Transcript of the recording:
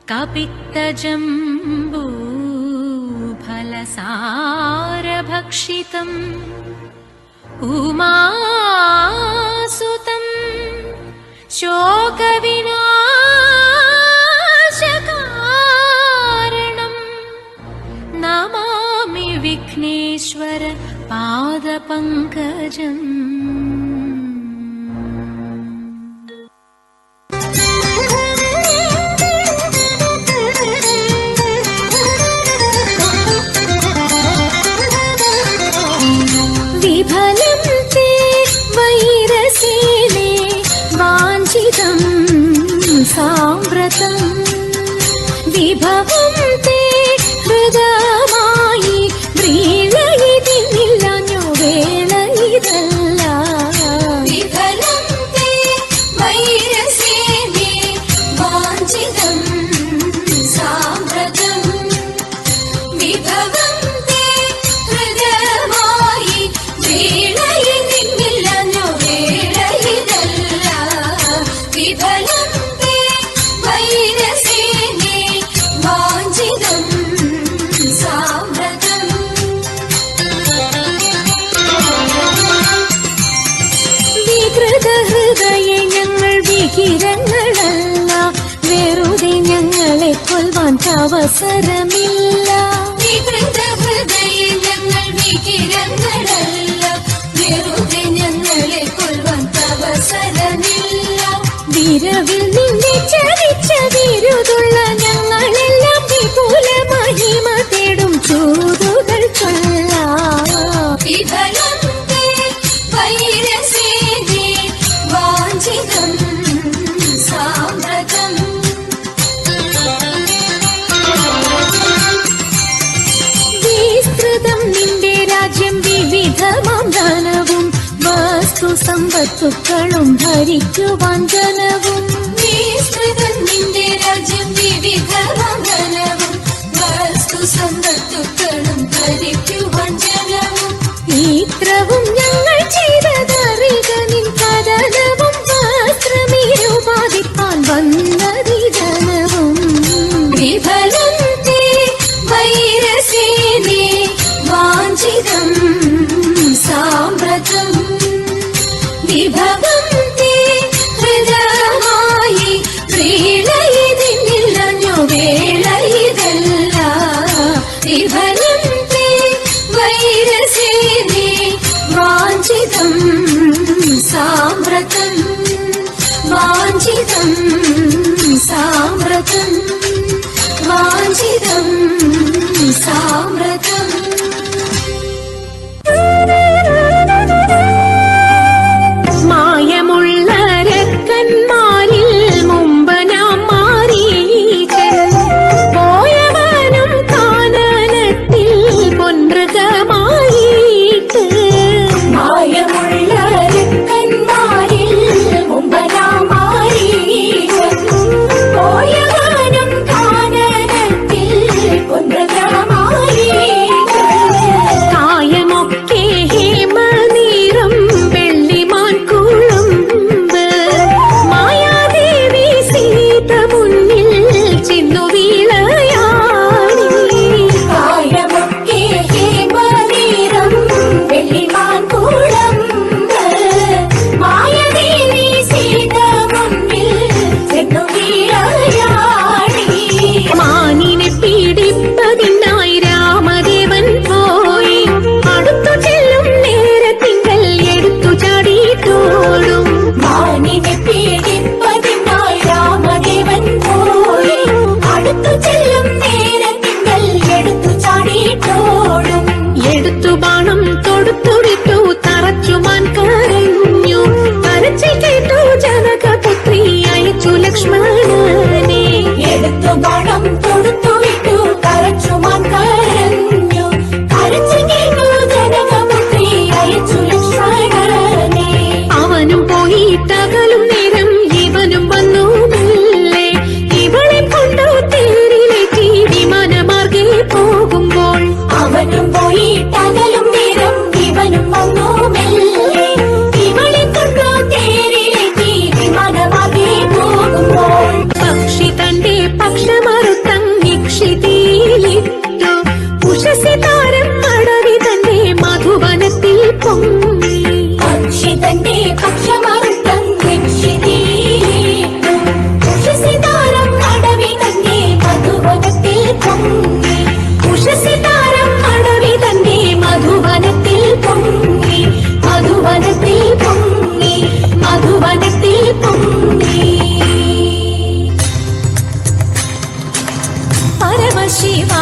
कपित्तजम्बूफलसारभक्षितम् उमासुतं शोकविनाशकारणम् नमामि विघ्नेश्वर पादपङ्कजम्। विफलं ते वैरसेने वाञ्छितं साम्प्रतं विभवं ते हृदयमायि व्रीळयितिनिल्लन्यो वेळ इदल्ल। विफलं ते वैरसेने वाञ्छितं साम्प्रतं विभवं ते हृदयमायि व्रीळयितिनिल्लन्यो वेळ इदल्ल। विफलं ते वैरसेने वाञ्छितं साम्प्रतं വികൃതഹൃദയെ ഞങ്ങൾ വികിരങ്ങളല്ല, വെറുതെ ഞങ്ങളെ കൊല്ലുവാൻ അവസരമില്ല. വികൃതഹൃദയെ ഞങ്ങൾ വികിരങ്ങളല്ല, വെറുതെ ഞങ്ങളെ കൊല്ലുവാൻ അവസരമില്ല. വിരവിൽ നിന്നെ ചതിച്ച വിരുതുള്ള ഞങ്ങളെല്ലാം വിപുല മഹിമ തേടും ചൂതുകൾ ചൊല്ലാം. വിഫലം തേ വൈരസേനെ വാഞ്ചിതം സാമ്പ്രതം വിസ്തൃതം നിന്റെ രാജ്യം വിവിധമാം ധനവും വസ്തു സമ്പത്തുക്കളും ഭരിക്കുവാൻ ജനവും. വിസ്തൃതം നിന്റെ രാജ്യം വിവിധമാം ധനവും വസ്തു സമ്പത്തുക്കളും ഭരിക്കുവാൻ ജനവും. ഇത്രവും ഞങ്ങൾ ചെയ്തതറിക നിൻ കഥനവും വസ്ത്രമേരുപാതിപ്പാൻ വന്നതി ജനവും. വിഫലം തേ വൈരസേനെ വാഞ്ചിതം സാമ്പ്രതം വിഭവം തേ ഹൃദയമായി വ്രീളയതിന്നില്ലഞ്ഞോ വേള ഇതല്ല. വിഫലം തേ വൈരസേനെ വാഞ്ചിതം സാമ്പ്രതം വാഞ്ചിതം സാമ്പ്രതം വാഞ്ചിതം സാമ്പ്രതം. മായമുള്ള രക്കന്മാരിൽ മുമ്പ് നാം മാറിയിട്ട് പോയവനും കാനനത്തിൽ പൊൻമൃഗമായിട്ട്. മായമുള്ള രക്കന്മാരിൽ മുമ്പ് നാം മാറിയിട്ട് പോയവനും കാനനത്തിൽ പൊൻമൃഗമായിട്ട്. ശിവ